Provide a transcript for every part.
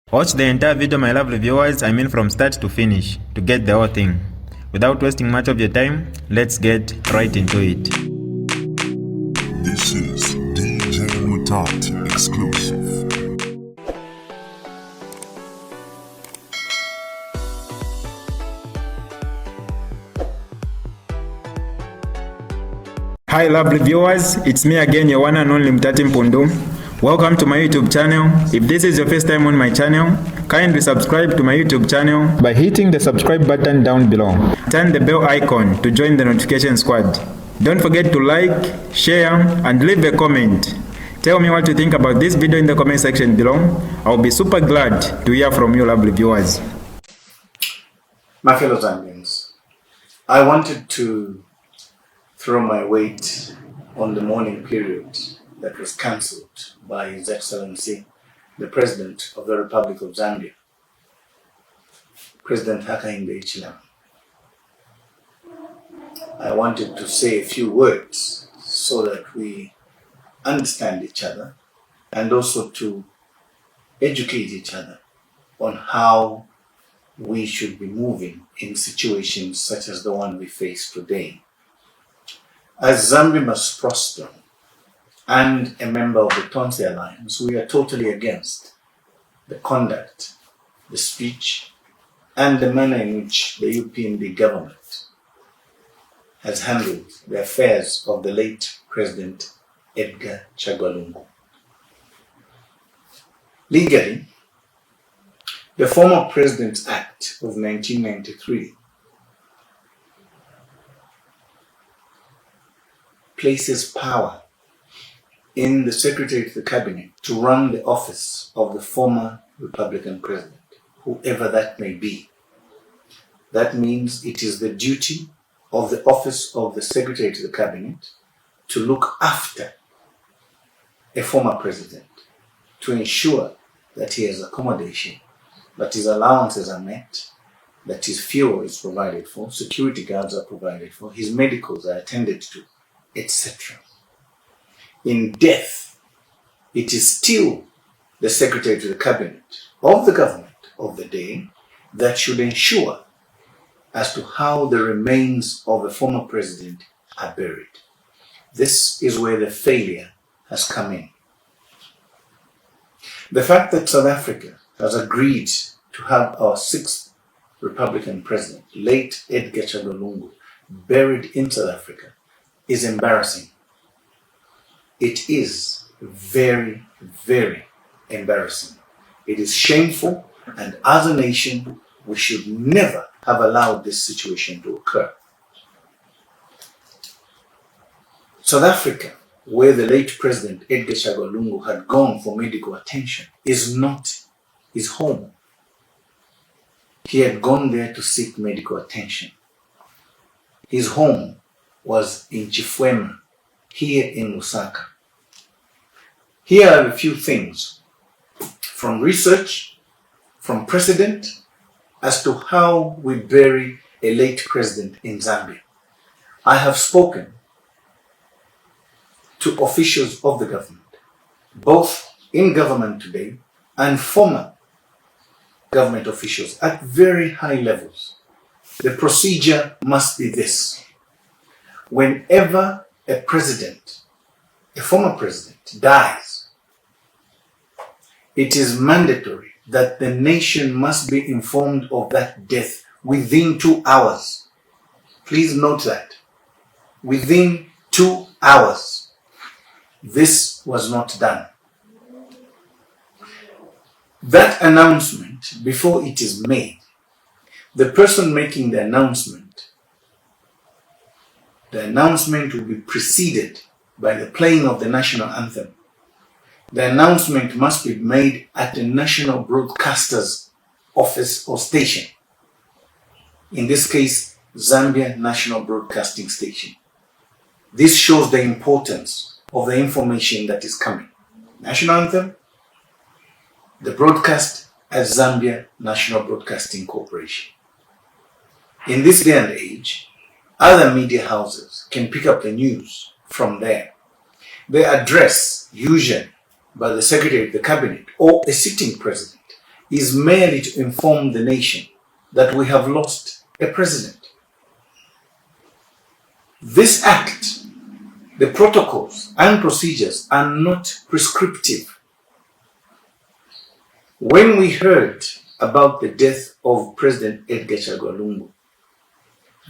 Watch the entire video, my lovely viewers, from start to finish, to get the whole thing. Without wasting much of your time, let's get right into it. This is DJ Mutati exclusive. Hi lovely viewers, it's me again, your one and only Mutati Mpundu. Welcome to my YouTube channel. If this is your first time on my channel, kindly subscribe to my YouTube channel by hitting the subscribe button down below. Turn the bell icon to join the notification squad. Don't forget to like, share, and leave a comment. Tell me what you think about this video in the comment section below. I'll be super glad to hear from you lovely viewers. My fellow Zambians, I wanted to throw my weight on the mourning period that was cancelled by His Excellency, the President of the Republic of Zambia, President Hakainde Hichilema. I wanted to say a few words so that we understand each other and also to educate each other on how we should be moving in situations such as the one we face today. As Zambia must prosper, and a member of the Tonse Alliance, we are totally against the conduct, the speech, and the manner in which the UPND government has handled the affairs of the late President Edgar Chagwa Lungu. Legally, the former President's Act of 1993 places power in the Secretary of the Cabinet to run the office of the former Republican President, whoever that may be. That means it is the duty of the office of the Secretary to the Cabinet to look after a former president, to ensure that he has accommodation, that his allowances are met, that his fuel is provided for, security guards are provided for, his medicals are attended to, etc. In death, it is still the Secretary to the Cabinet of the government of the day that should ensure as to how the remains of the former president are buried. This is where the failure has come in. The fact that South Africa has agreed to have our sixth Republican president, late Edgar Chagwa Lungu, buried in South Africa is embarrassing. It is very, very embarrassing. It is shameful, and as a nation, we should never have allowed this situation to occur. South Africa, where the late President Edgar Chagwa Lungu had gone for medical attention, is not his home. He had gone there to seek medical attention. His home was in Chifwema, here in Lusaka. Here are a few things from research, from precedent, as to how we bury a late president in Zambia. I have spoken to officials of the government, both in government today and former government officials at very high levels. The procedure must be this. Whenever a president, a former president, dies, it is mandatory that the nation must be informed of that death within 2 hours. Please note that. Within 2 hours. This was not done. That announcement, before it is made, the person making the announcement will be preceded by the playing of the national anthem. The announcement must be made at the national broadcaster's office or station. In this case, Zambia National Broadcasting Station. This shows the importance of the information that is coming. National anthem, the broadcast at Zambia National Broadcasting Corporation. In this day and age, other media houses can pick up the news from there. The address, usually by the Secretary of the Cabinet or a sitting president, is merely to inform the nation that we have lost a president. This act, the protocols and procedures are not prescriptive. When we heard about the death of President Edgar Chagwa Lungu,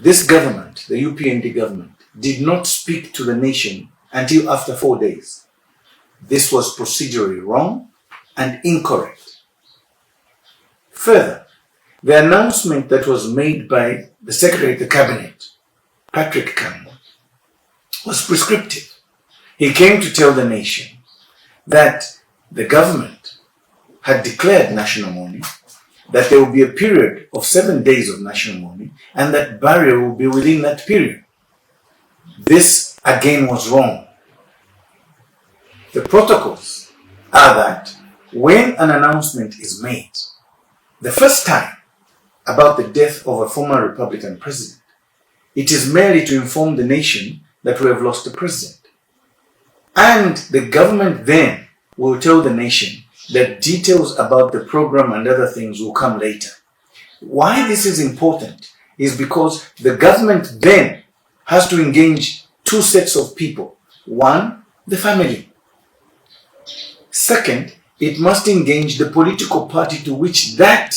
this government, the UPND government, did not speak to the nation until after 4 days. This was procedurally wrong and incorrect. Further, the announcement that was made by the Secretary of the Cabinet, Patrick Campbell, was prescriptive. He came to tell the nation that the government had declared national mourning, that there will be a period of 7 days of national mourning, and that burial will be within that period. This again was wrong. The protocols are that when an announcement is made, the first time about the death of a former Republican president, it is merely to inform the nation that we have lost a president. And the government then will tell the nation that details about the program and other things will come later. Why this is important is because the government then has to engage two sets of people. One, the family. Second, it must engage the political party to which that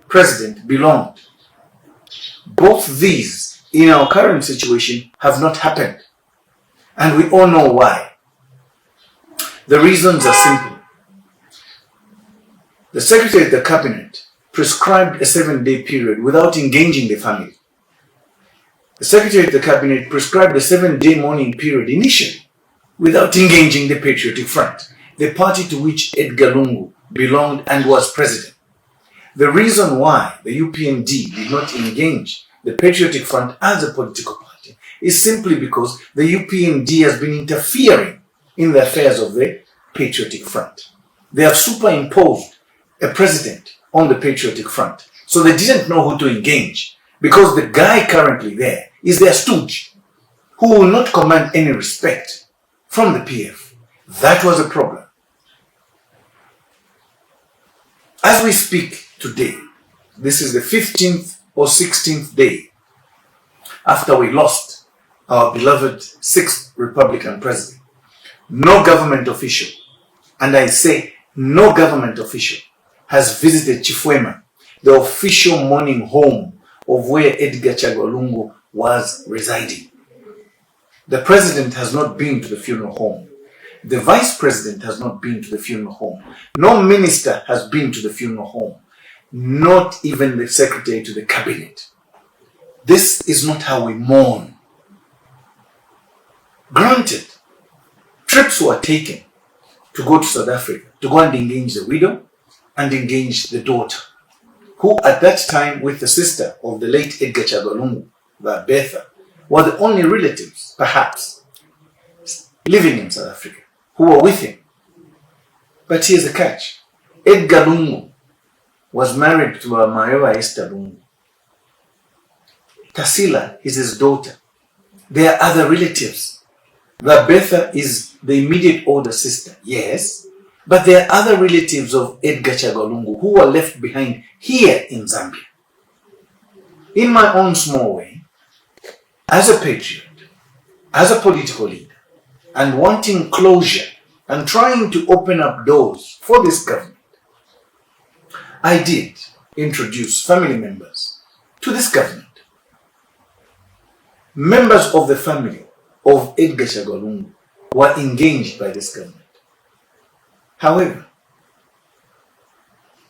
president belonged. Both these, in our current situation, have not happened. And we all know why. The reasons are simple. The Secretary of the Cabinet prescribed a 7-day period without engaging the family. The Secretary of the Cabinet prescribed a 7-day mourning period initially without engaging the Patriotic Front, the party to which Edgar Lungu belonged and was president. The reason why the UPND did not engage the Patriotic Front as a political party is simply because the UPND has been interfering in the affairs of the Patriotic Front. They have superimposed a president on the Patriotic Front. So they didn't know who to engage because the guy currently there is their stooge who will not command any respect from the PF. That was a problem. As we speak today, this is the 15th or 16th day after we lost our beloved 6th Republican president. No government official, and I say no government official, has visited Chifwema, the official mourning home of where Edgar Chagwa Lungu was residing. The president has not been to the funeral home. The vice president has not been to the funeral home. No minister has been to the funeral home. Not even the secretary to the cabinet. This is not how we mourn. Granted, trips were taken to go to South Africa to go and engage the widow and engage the daughter, who at that time, with the sister of the late Edgar Chagwa Lungu, Betha, were the only relatives, perhaps, living in South Africa, who were with him. But here's the catch. Edgar Lungu was married to Mayowa Esther Lungu. Tasila is his daughter. There are other relatives. Betha is the immediate older sister, yes, but there are other relatives of Edgar Chagwa Lungu who were left behind here in Zambia. In my own small way, as a patriot, as a political leader, and wanting closure and trying to open up doors for this government, I did introduce family members to this government. Members of the family of Edgar Chagwa Lungu were engaged by this government. However,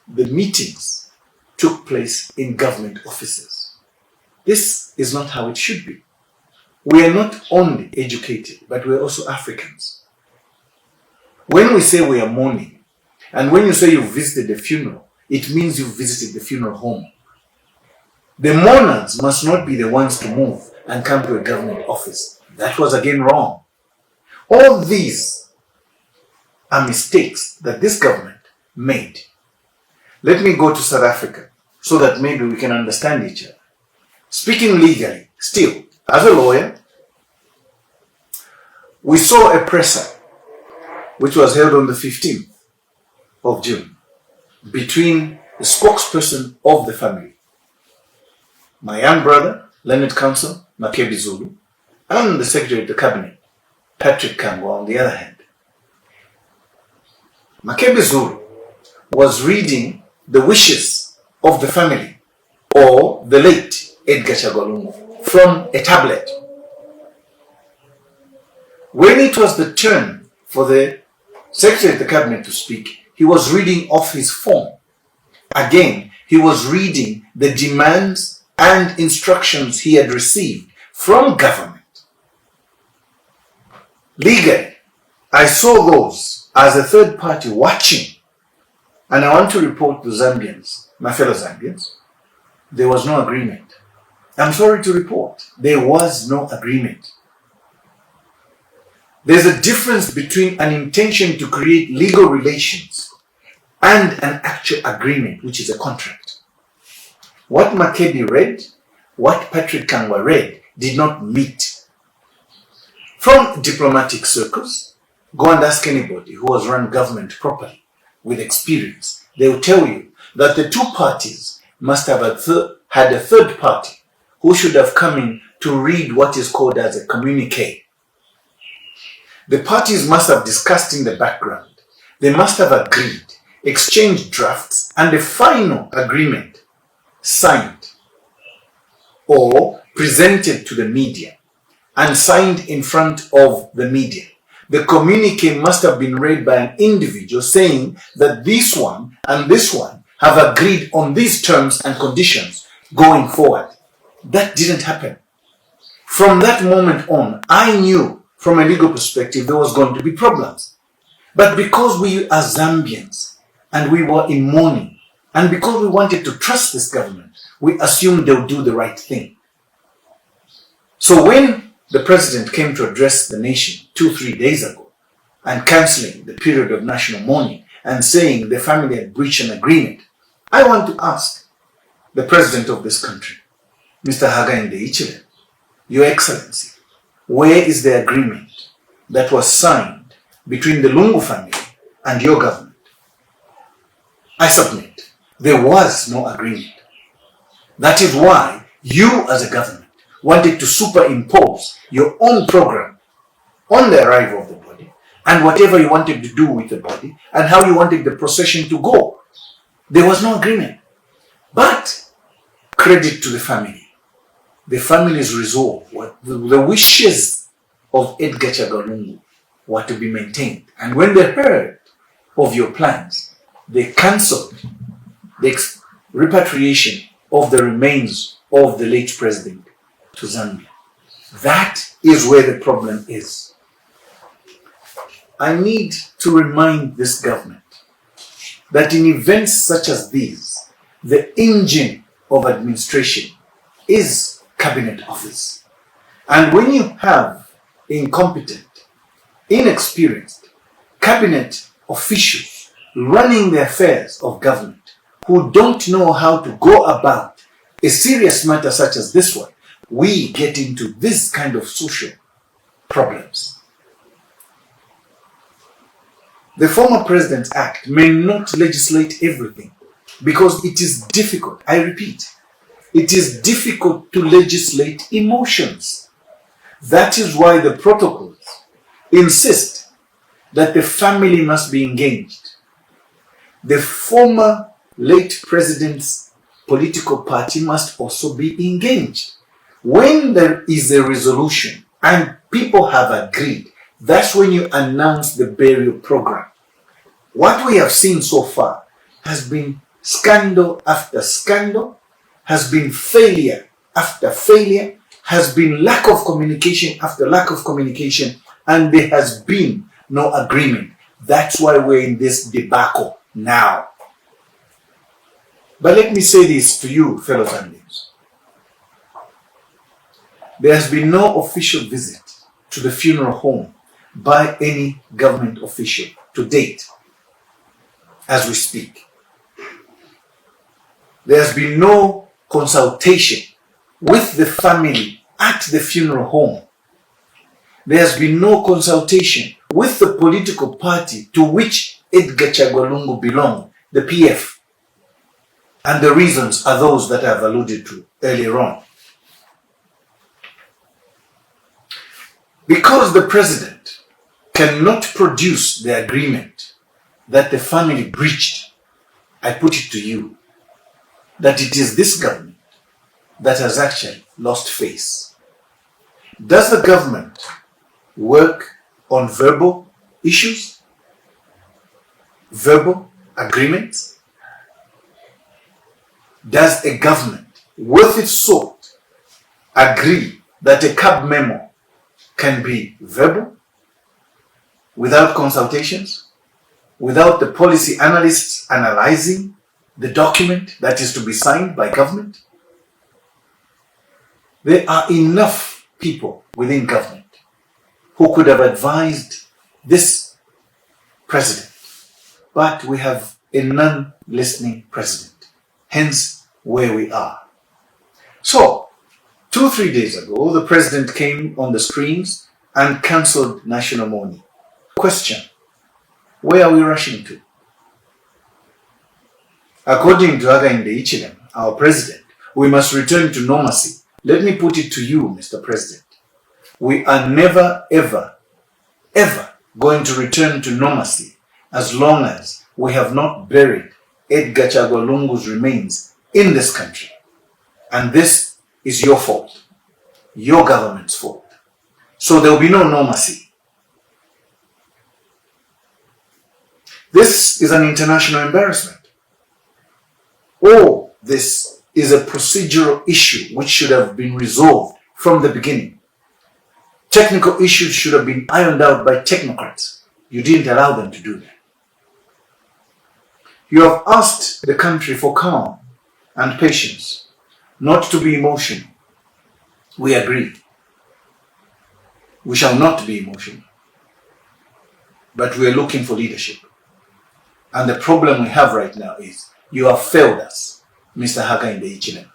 the meetings took place in government offices. This is not how it should be. We are not only educated, but we are also Africans. When we say we are mourning, and when you say you visited the funeral, it means you visited the funeral home. The mourners must not be the ones to move and come to a government office. That was again wrong. All these are mistakes that this government made. Let me go to South Africa so that maybe we can understand each other. Speaking legally, still, as a lawyer, we saw a presser which was held on the 15th of June between the spokesperson of the family, my young brother, Learned Counsel Makebi Zulu, and the Secretary of the Cabinet, Patrick Kangwa, on the other hand. Makebi Zulu was reading the wishes of the family, or the late Edgar Chagwa, from a tablet. When it was the turn for the Secretary of the Cabinet to speak, he was reading off his phone. Again, he was reading the demands and instructions he had received from government. Legally, I saw those as a third party watching, and I want to report to Zambians, my fellow Zambians, there was no agreement. I'm sorry to report, there was no agreement. There's a difference between an intention to create legal relations and an actual agreement, which is a contract. What Makebi read, what Patrick Kangwa read, did not meet. From diplomatic circles, go and ask anybody who has run government properly with experience. They will tell you that the two parties must have had a third party who should have come in to read what is called as a communique. The parties must have discussed in the background. They must have agreed, exchanged drafts, and a final agreement signed or presented to the media and signed in front of the media. The communique must have been read by an individual saying that this one and this one have agreed on these terms and conditions going forward. That didn't happen. From that moment on, I knew from a legal perspective there was going to be problems. But because we are Zambians and we were in mourning, and because we wanted to trust this government, we assumed they'll do the right thing. So when the president came to address the nation 2-3 days ago and cancelling the period of national mourning and saying the family had breached an agreement, I want to ask the president of this country, Mr. Hakainde Hichilema, Your Excellency, where is the agreement that was signed between the Lungu family and your government? I submit, there was no agreement. That is why you as a government wanted to superimpose your own program on the arrival of the body and whatever you wanted to do with the body and how you wanted the procession to go. There was no agreement. But credit to the family. The family's resolve, the wishes of Edgar Chagwa were to be maintained. And when they heard of your plans, they cancelled the repatriation of the remains of the late president to Zambia. That is where the problem is. I need to remind this government that in events such as these, the engine of administration is cabinet office. And when you have incompetent, inexperienced cabinet officials running the affairs of government who don't know how to go about a serious matter such as this one, we get into this kind of social problems. The former President's Act may not legislate everything because it is difficult. I repeat, it is difficult to legislate emotions. That is why the protocols insist that the family must be engaged. The former late president's political party must also be engaged. When there is a resolution and people have agreed, that's when you announce the burial program. What we have seen so far has been scandal after scandal, has been failure after failure, has been lack of communication after lack of communication, and there has been no agreement. That's why we're in this debacle now. But let me say this to you, fellow Zambians. There has been no official visit to the funeral home by any government official to date, as we speak. There has been no consultation with the family at the funeral home. There has been no consultation with the political party to which Edgar Chagwa belonged, the PF. And the reasons are those that I've alluded to earlier on. Because the president cannot produce the agreement that the family breached, I put it to you that it is this government that has actually lost face. Does the government work on verbal issues? Verbal agreements? Does a government worth its salt agree that a cab memo can be verbal, without consultations, without the policy analysts analyzing the document that is to be signed by government? There are enough people within government who could have advised this president, but we have a non-listening president, hence where we are. So, 2-3 days ago, the president came on the screens and cancelled national mourning. Question: where are we rushing to? According to Hakainde Hichilema, our president, we must return to normalcy. Let me put it to you, Mr. President. We are never, ever, ever going to return to normalcy as long as we have not buried Edgar Chagwa Lungu's remains in this country. And this is your fault, your government's fault. So there will be no normalcy. This is an international embarrassment. All this is a procedural issue which should have been resolved from the beginning. Technical issues should have been ironed out by technocrats. You didn't allow them to do that. You have asked the country for calm and patience, not to be emotional. We agree. We shall not be emotional. But we are looking for leadership. And the problem we have right now is you have failed us, Mr. Hakainde Hichilema.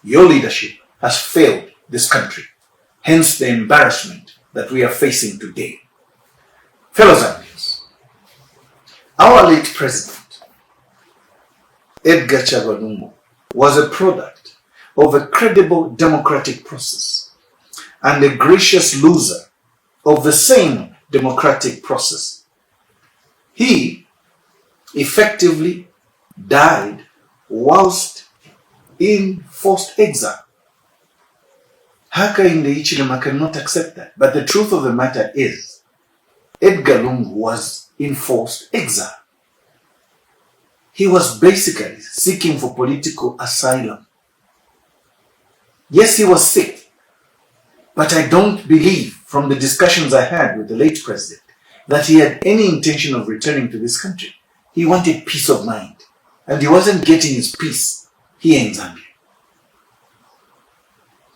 Your leadership has failed this country. Hence the embarrassment that we are facing today. Fellow Zambians, our late president, Edgar Chagwa Lungu, was a product of a credible democratic process and a gracious loser of the same democratic process. He effectively died whilst in forced exile. Hakainde Hichilema cannot accept that. But the truth of the matter is, Edgar Lungu was in forced exile. He was basically seeking for political asylum. Yes, he was sick, but I don't believe from the discussions I had with the late president that he had any intention of returning to this country. He wanted peace of mind, and he wasn't getting his peace here in Zambia.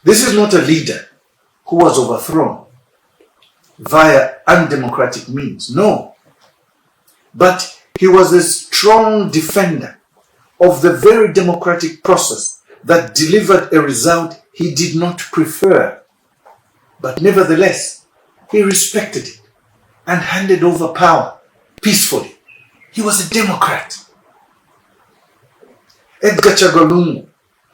This is not a leader who was overthrown via undemocratic means, no. But he was a strong defender of the very democratic process that delivered a result he did not prefer. But nevertheless, he respected it and handed over power peacefully. He was a Democrat. Edgar Chagwa Lungu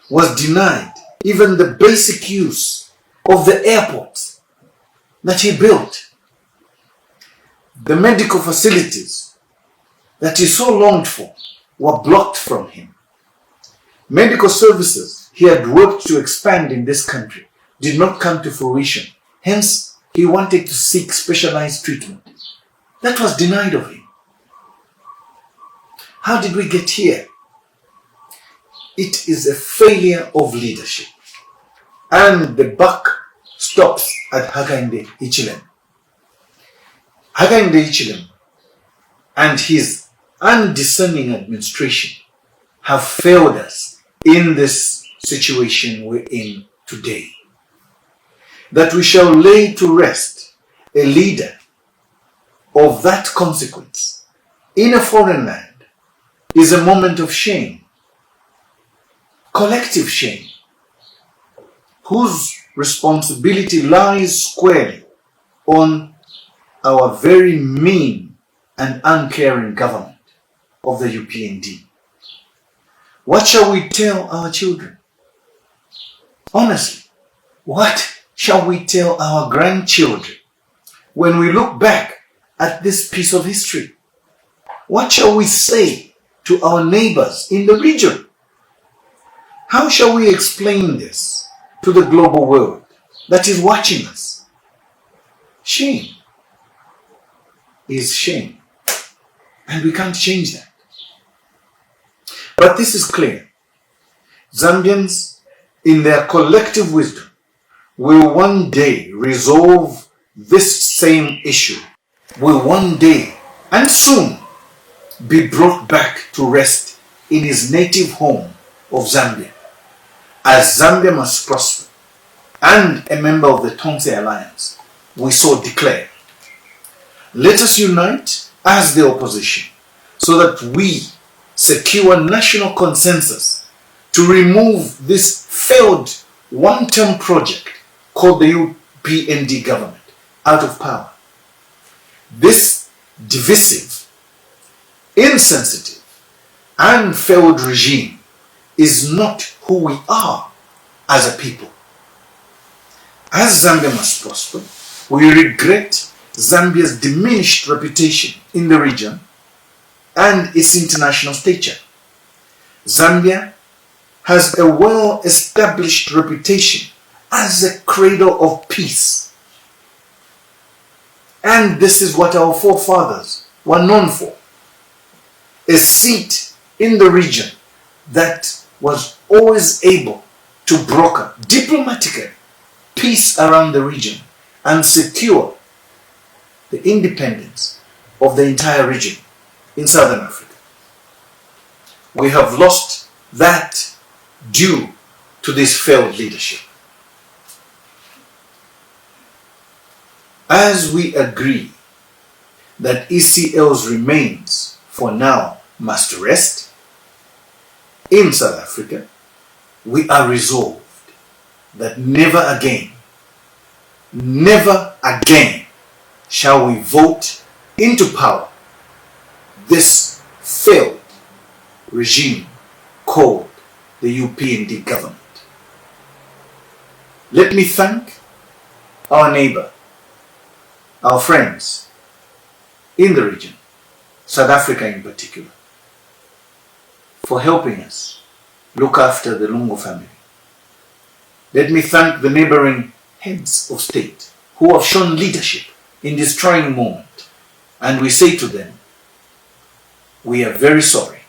was denied even the basic use of the airports that he built. The medical facilities that he so longed for were blocked from him. Medical services he had worked to expand in this country did not come to fruition. Hence, he wanted to seek specialized treatment. That was denied of him. How did we get here? It is a failure of leadership. And the buck stops at Hakainde Hichilema. Hakainde Hichilema and his undiscerning administration have failed us in this situation we're in today. That we shall lay to rest a leader of that consequence in a foreign land is a moment of shame, collective shame, whose responsibility lies squarely on our very mean and uncaring government of the UPND. What shall we tell our children? Honestly, what shall we tell our grandchildren when we look back at this piece of history? What shall we say to our neighbors in the region? How shall we explain this to the global world that is watching us? Shame is shame, and we can't change that. But this is clear. Zambians, in their collective wisdom, will one day resolve this same issue, will one day and soon be brought back to rest in his native home of Zambia, as Zambia must prosper, and a member of the Tonse Alliance, we so declare. Let us unite as the opposition so that we secure national consensus to remove this failed one-term project called the UPND government out of power. This divisive, insensitive, and failed regime is not who we are as a people. As Zambia must prosper, we regret Zambia's diminished reputation in the region and its international stature. Zambia has a well-established reputation as a cradle of peace. And this is what our forefathers were known for. A seat in the region that was always able to broker diplomatically peace around the region and secure the independence of the entire region in Southern Africa. We have lost that due to this failed leadership. As we agree that ECL's remains for now must rest in South Africa, we are resolved that never again shall we vote into power this failed regime called the UPND government. Let me thank our neighbor, our friends in the region, South Africa in particular, for helping us look after the Lungu family. Let me thank the neighboring heads of state who have shown leadership in this trying moment. And we say to them, we are very sorry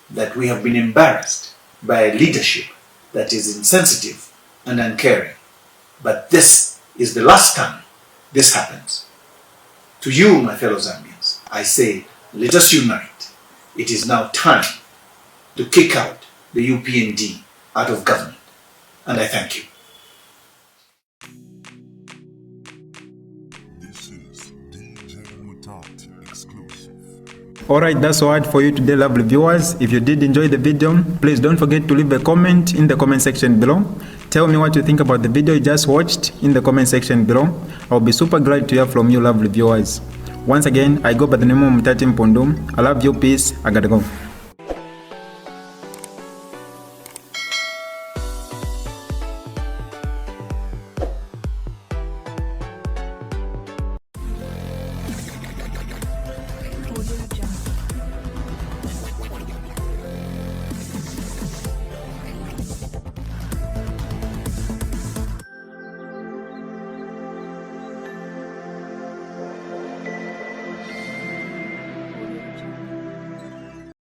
that we have been embarrassed by a leadership that is insensitive and uncaring. But this is the last time this happens. To you, my fellow Zambians, I say, let us unite. It is now time to kick out the UPND out of government. And I thank you. This is DJ Mutati exclusive. Alright, that's all for you today, lovely viewers. If you did enjoy the video, please don't forget to leave a comment in the comment section below. Tell me what you think about the video you just watched in the comment section below. I'll be super glad to hear from you, lovely viewers. Once again, I go by the name of Mutati Mpundu. I love you, peace, I gotta go.